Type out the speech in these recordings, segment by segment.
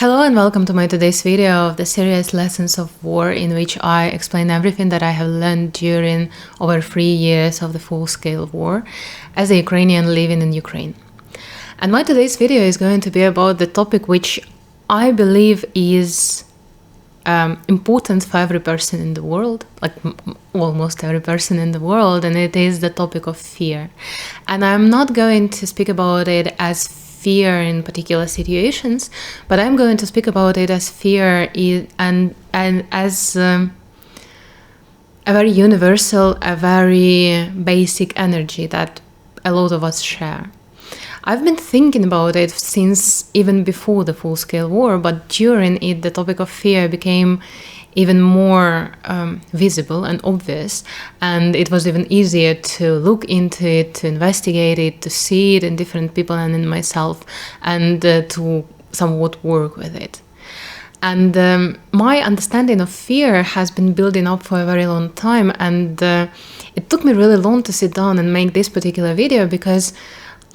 Hello and welcome to my today's video of the series Lessons of War, in which I explain everything that I have learned during over 3 years of the full-scale war as a Ukrainian living in Ukraine. And my today's video is going to be about the topic which I believe is important for every person in the world, like almost every person in the world, and it is the topic of fear. And I'm not going to speak about it as fear in particular situations, but I'm going to speak about it as fear and as a very universal, a very basic energy that a lot of us share. I've been thinking about it since even before the full-scale war, but during it the topic of fear became even more visible and obvious, and it was even easier to look into it, to investigate it, to see it in different people and in myself, and to somewhat work with it. And my understanding of fear has been building up for a very long time, and it took me really long to sit down and make this particular video because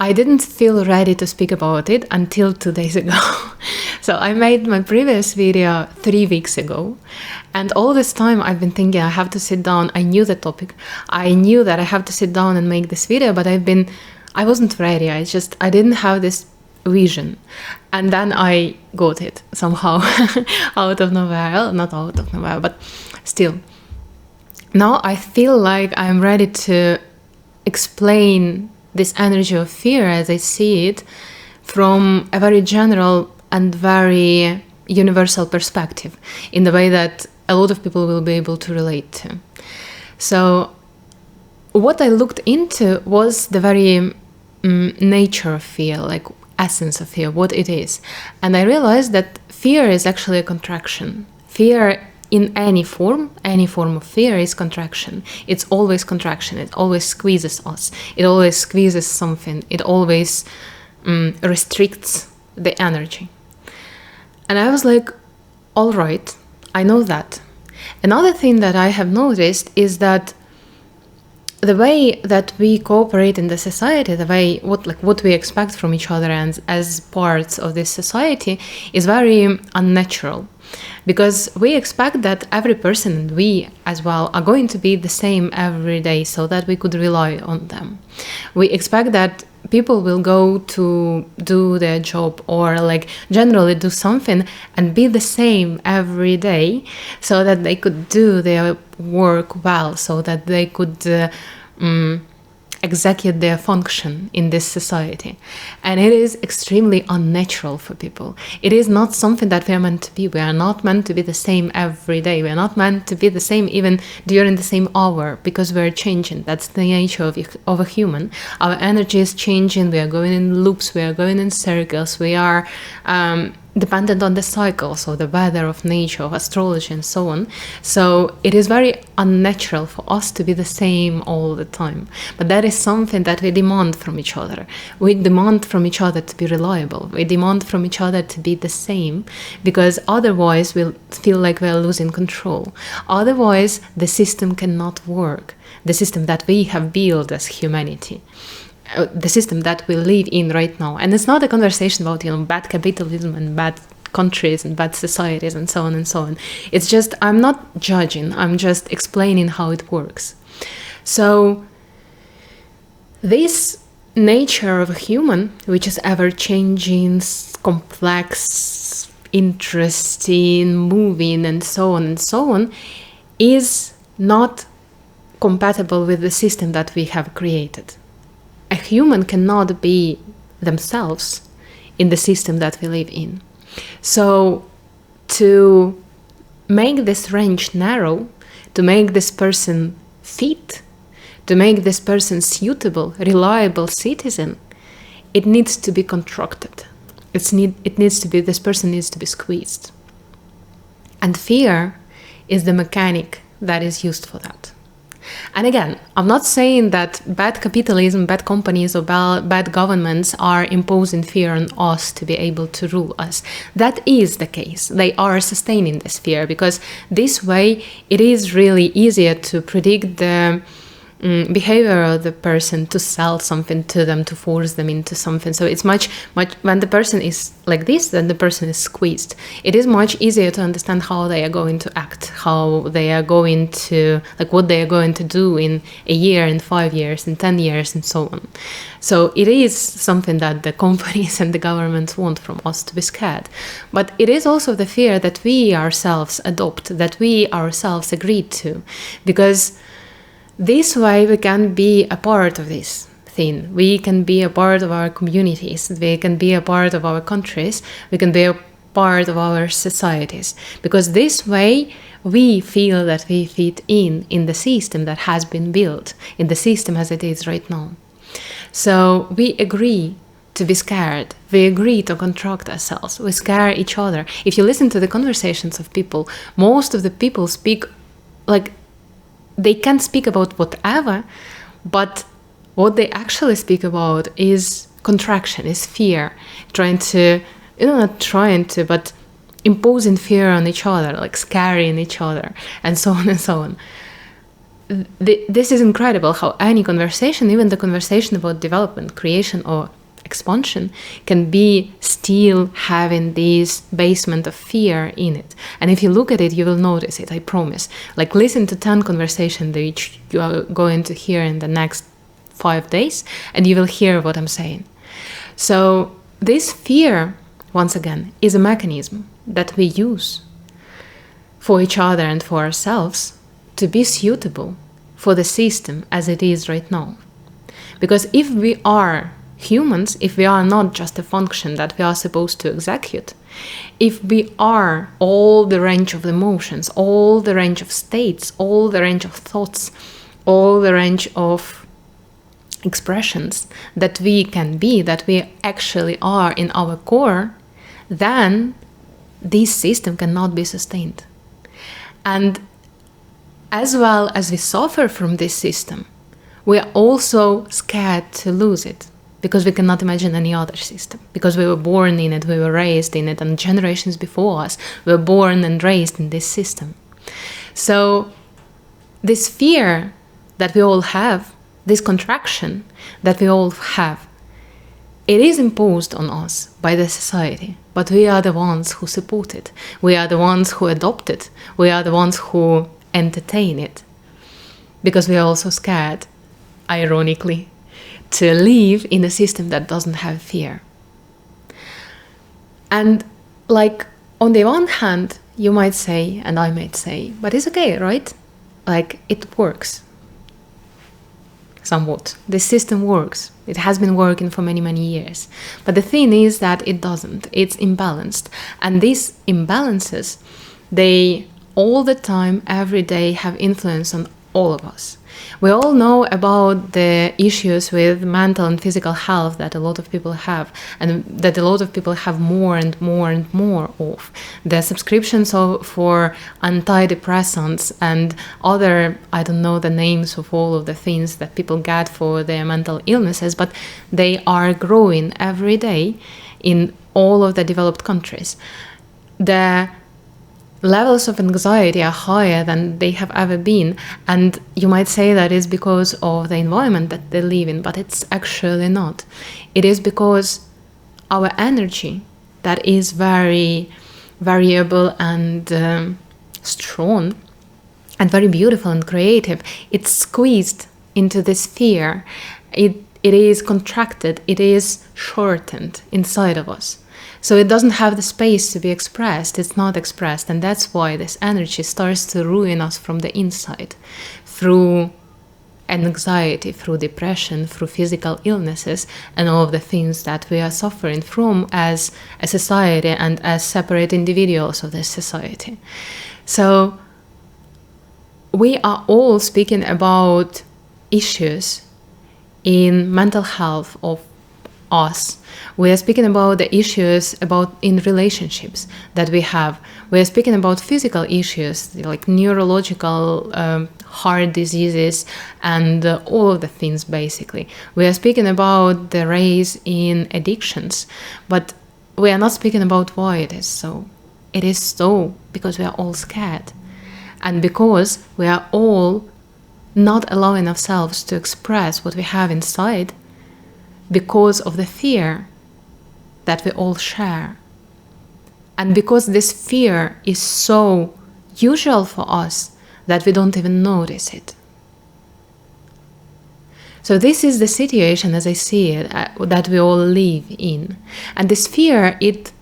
I didn't feel ready to speak about it until 2 days ago. So I made my previous video 3 weeks ago, and all this time I've been thinking I have to sit down. I knew the topic. I knew that I have to sit down and make this video, but I wasn't ready. I didn't have this vision. And then I got it somehow out of nowhere. Well, not out of nowhere, but still. Now I feel like I'm ready to explain this energy of fear as I see it from a very general and very universal perspective, in the way that a lot of people will be able to relate to. So what I looked into was the very nature of fear, like essence of fear, what it is. And I realized that fear is actually a contraction. Fear in any form of fear is contraction. It's always contraction. It always squeezes us. It always squeezes something. It always restricts the energy. And I was like, all right, I know that. Another thing that I have noticed is that the way that we cooperate in the society, the way what we expect from each other and as parts of this society is very unnatural. Because we expect that every person, and we as well, are going to be the same every day so that we could rely on them. We expect that people will go to do their job or like generally do something and be the same every day so that they could do their work well, so that they could execute their function in this society. And it is extremely unnatural for people. It is not something that we are meant to be. We are not meant to be the same every day. We are not meant to be the same even during the same hour, because we are changing. That's the nature of a human. Our energy is changing. We are going in loops. We are going in circles. We are dependent on the cycles of the weather, of nature, of astrology, and so on. So it is very unnatural for us to be the same all the time. But that is something that we demand from each other. We demand from each other to be reliable. We demand from each other to be the same, because otherwise we'll feel like we're losing control. Otherwise, the system cannot work. The system that we have built as humanity. The system that we live in right now. And it's not a conversation about, bad capitalism and bad countries and bad societies and so on and so on. It's just, I'm not judging, I'm just explaining how it works. So this nature of a human, which is ever-changing, complex, interesting, moving, and so on, is not compatible with the system that we have created. A human cannot be themselves in the system that we live in. So to make this range narrow, to make this person fit, to make this person suitable, reliable citizen, it needs to be contracted. This person needs to be squeezed. And fear is the mechanic that is used for that. And again, I'm not saying that bad capitalism, bad companies, or bad governments are imposing fear on us to be able to rule us. That is the case. They are sustaining this fear, because this way it is really easier to predict the behavior of the person to sell something to them, to force them into something. So it's much when the person is like this, then the person is squeezed. It is much easier to understand how they are going to act, how they are going to, like what they are going to do in a year, in 5 years, in 10 years, and so on. So it is something that the companies and the governments want from us, to be scared. But it is also the fear that we ourselves adopt, that we ourselves agreed to, because this way we can be a part of this thing. We can be a part of our communities. We can be a part of our countries. We can be a part of our societies. Because this way we feel that we fit in the system that has been built, in the system as it is right now. So we agree to be scared. We agree to contract ourselves. We scare each other. If you listen to the conversations of people, most of the people speak like they can speak about whatever, but what they actually speak about is contraction, is fear, not trying to, but imposing fear on each other, like scaring each other, and so on and so on. This is incredible how any conversation, even the conversation about development, creation, or expansion, can be still having this basement of fear in it. And if you look at it, you will notice it, I promise. Like listen to 10 conversations which you are going to hear in the next 5 days, and you will hear what I'm saying. So this fear, once again, is a mechanism that we use for each other and for ourselves to be suitable for the system as it is right now. Because if we are humans, if we are not just a function that we are supposed to execute, if we are all the range of emotions, all the range of states, all the range of thoughts, all the range of expressions that we can be, that we actually are in our core, then this system cannot be sustained. And as well as we suffer from this system, we are also scared to lose it, because we cannot imagine any other system, because we were born in it, we were raised in it, and generations before us were born and raised in this system. So this fear that we all have, this contraction that we all have, it is imposed on us by the society, but we are the ones who support it. We are the ones who adopt it. We are the ones who entertain it, because we are also scared, ironically, to live in a system that doesn't have fear. And like on the one hand, you might say, and I might say, but it's okay, right? Like it works. Somewhat. The system works. It has been working for many, many years. But the thing is that it doesn't. It's imbalanced. And these imbalances, they all the time, every day, have influence on all of us. We all know about the issues with mental and physical health that a lot of people have, and that a lot of people have more and more and more of. The subscriptions for antidepressants and other, I don't know the names of all of the things that people get for their mental illnesses, but they are growing every day in all of the developed countries. The levels of anxiety are higher than they have ever been, and you might say that is because of the environment that they live in, but it's actually not. It is because our energy, that is very variable and strong and very beautiful and creative, it's squeezed into this fear. It is contracted, it is shortened inside of us. So it doesn't have the space to be expressed, it's not expressed, and that's why this energy starts to ruin us from the inside, through anxiety, through depression, through physical illnesses, and all of the things that we are suffering from as a society and as separate individuals of this society. So we are all speaking about issues in mental health of us. We are speaking about the issues in relationships that we have. We are speaking about physical issues like neurological heart diseases and all of the things basically. We are speaking about the rise in addictions, but we are not speaking about why it is so. It is so because we are all scared, and because we are all not allowing ourselves to express what we have inside because of the fear that we all share. And because this fear is so usual for us that we don't even notice it. So this is the situation, as I see it, that we all live in. And this fear, it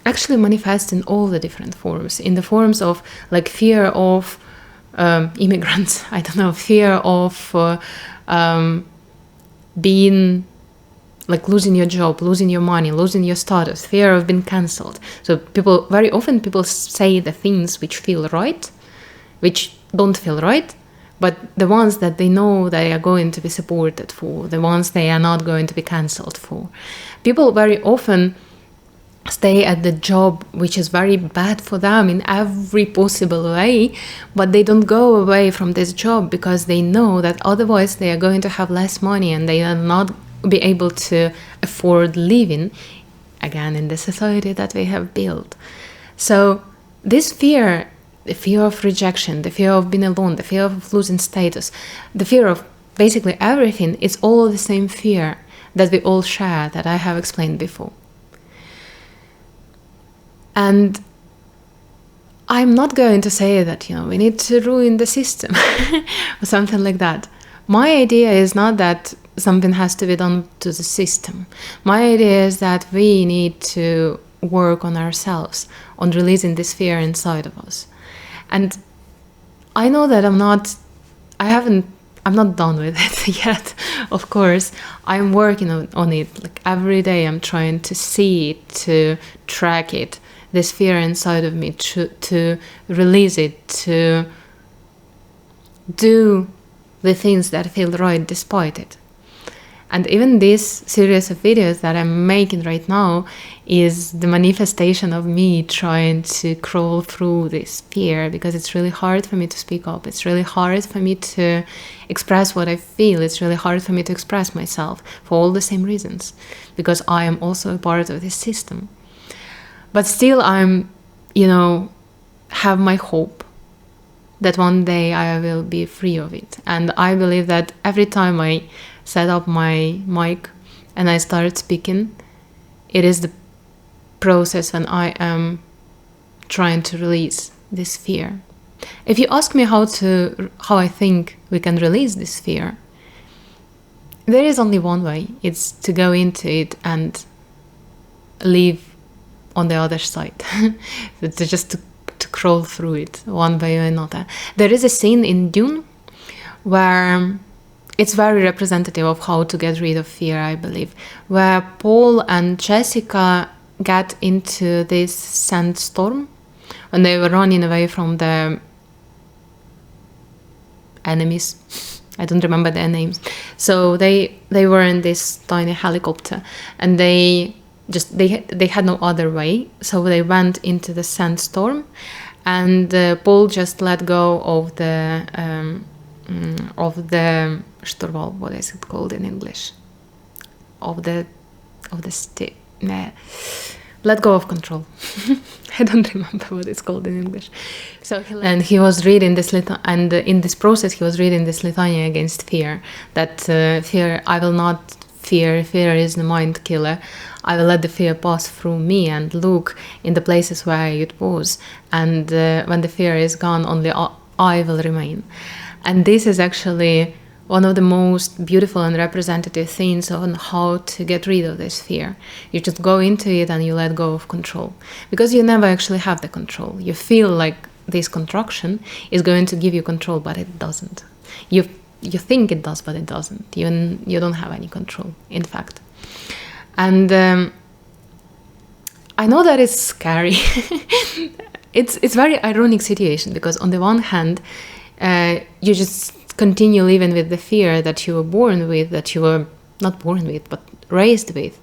actually manifests in all the different forms. In the forms of like fear of immigrants, I don't know, fear of being like losing your job, losing your money, losing your status, fear of being cancelled. So very often people say the things which feel right, which don't feel right, but the ones that they know they are going to be supported for, the ones they are not going to be cancelled for. People very often stay at the job which is very bad for them in every possible way, but they don't go away from this job because they know that otherwise they are going to have less money and they are not be able to afford living again in the society that we have built. So this fear, the fear of rejection, the fear of being alone, the fear of losing status, the fear of basically everything, it's all the same fear that we all share, that I have explained before. And I'm not going to say that, we need to ruin the system or something like that. My idea is not that something has to be done to the system. My idea is that we need to work on ourselves, on releasing this fear inside of us. And I know that I'm not done with it yet, of course. I'm working on it. Like every day I'm trying to see it, to track it, this fear inside of me, to release it, to do the things that feel right despite it. And even this series of videos that I'm making right now is the manifestation of me trying to crawl through this fear, because it's really hard for me to speak up. It's really hard for me to express what I feel. It's really hard for me to express myself for all the same reasons, because I am also a part of this system. But still I'm, have my hope that one day I will be free of it. And I believe that every time I set up my mic and I start speaking, it is the process when I am trying to release this fear. If you ask me how I think we can release this fear, there is only one way. It's to go into it and live on the other side. to crawl through it one way or another. There is a scene in Dune where it's very representative of how to get rid of fear, I believe, where Paul and Jessica get into this sandstorm when they were running away from the enemies. I don't remember their names. So they were in this tiny helicopter, and they had no other way, so they went into the sandstorm, and Paul just let go of the Sturval, what is it called in English? Let go of control. I don't remember what it's called in English. He was reading this and in this process he was reading this litany against fear. That fear, I will not fear. Fear is the mind killer. I will let the fear pass through me and look in the places where it was. And when the fear is gone, only I will remain. And this is actually one of the most beautiful and representative things on how to get rid of this fear. You just go into it and you let go of control. Because you never actually have the control. You feel like this contraction is going to give you control, but it doesn't. You think it does, but it doesn't. You don't have any control, in fact. And I know that it's scary. It's a very ironic situation, because on the one hand, you just continue living with the fear that you were born with, that you were not born with, but raised with.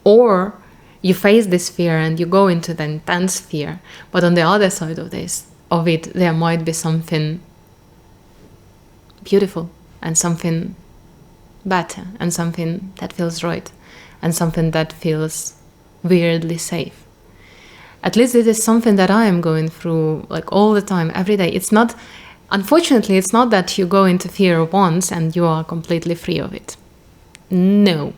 Or you face this fear and you go into the intense fear. But on the other side of it, there might be something beautiful and something better and something that feels right and something that feels weirdly safe. At least it is something that I am going through like all the time, every day. It's not Unfortunately, it's not that you go into fear once and you are completely free of it. No.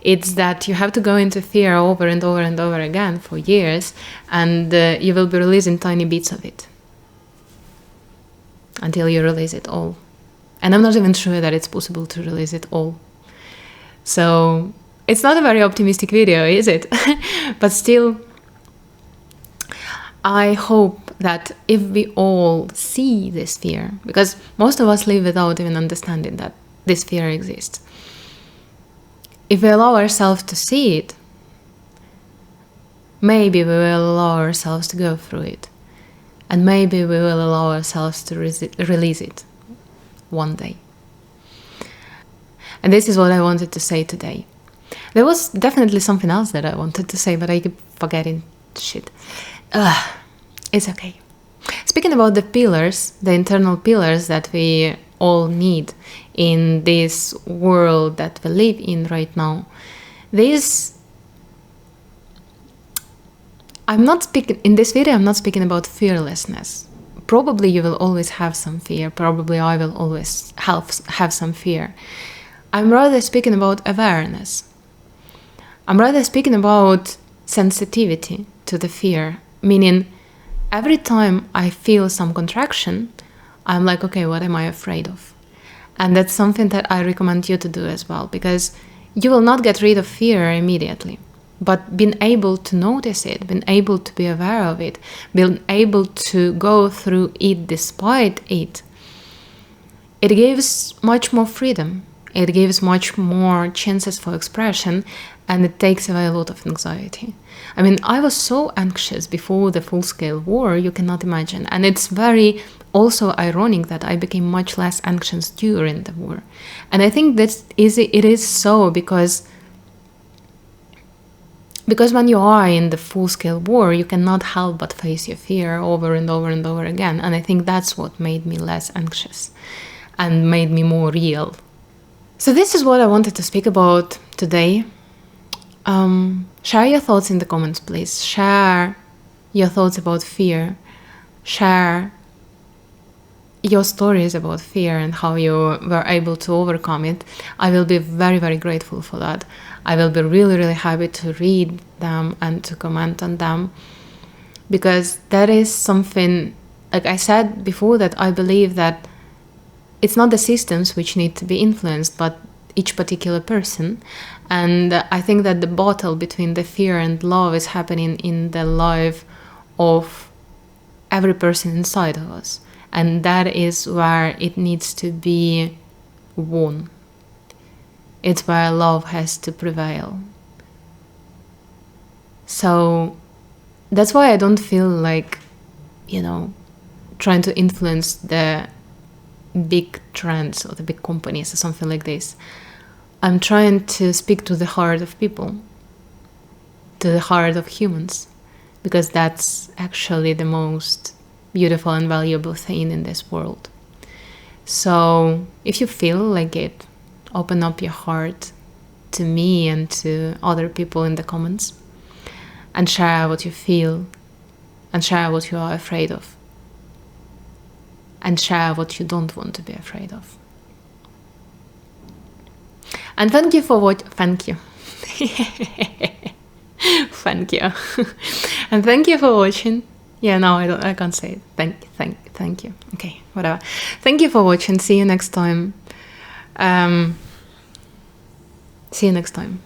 It's that you have to go into fear over and over and over again for years, and you will be releasing tiny bits of it until you release it all. And I'm not even sure that it's possible to release it all. So it's not a very optimistic video, is it? But still, I hope that if we all see this fear, because most of us live without even understanding that this fear exists. If we allow ourselves to see it, maybe we will allow ourselves to go through it. And maybe we will allow ourselves to release it one day. And this is what I wanted to say today. There was definitely something else that I wanted to say, but I keep forgetting shit. It's okay. Speaking about the pillars, the internal pillars that we all need in this world that we live in right now, I'm not speaking about fearlessness. Probably you will always have some fear. Probably I will always have some fear. I'm rather speaking about awareness. I'm rather speaking about sensitivity to the fear, meaning every time I feel some contraction, I'm like, okay, what am I afraid of? And that's something that I recommend you to do as well, because you will not get rid of fear immediately. But being able to notice it, being able to be aware of it, being able to go through it despite it, it gives much more freedom. It gives much more chances for expression, and it takes away a lot of anxiety. I mean, I was so anxious before the full-scale war, you cannot imagine. And it's very also ironic that I became much less anxious during the war. And I think it is so because when you are in the full-scale war, you cannot help but face your fear over and over and over again. And I think that's what made me less anxious and made me more real. So this is what I wanted to speak about today. Share your thoughts in the comments, please. Share your thoughts about fear. Share your stories about fear and how you were able to overcome it. I will be very, very grateful for that. I will be really, really happy to read them and to comment on them, because that is something, like I said before, that I believe that it's not the systems which need to be influenced, but each particular person. And I think that the battle between the fear and love is happening in the life of every person inside of us. And that is where it needs to be won. It's where love has to prevail. So that's why I don't feel like, trying to influence the big trends or the big companies or something like this. I'm trying to speak to the heart of people, to the heart of humans, because that's actually the most beautiful and valuable thing in this world. So if you feel like it, open up your heart to me and to other people in the comments, and share what you feel, and share what you are afraid of, and share what you don't want to be afraid of. And thank you for thank you. Thank you. And thank you for watching. Yeah, no, I can't say it. Thank you. Okay, whatever. Thank you for watching. See you next time. See you next time.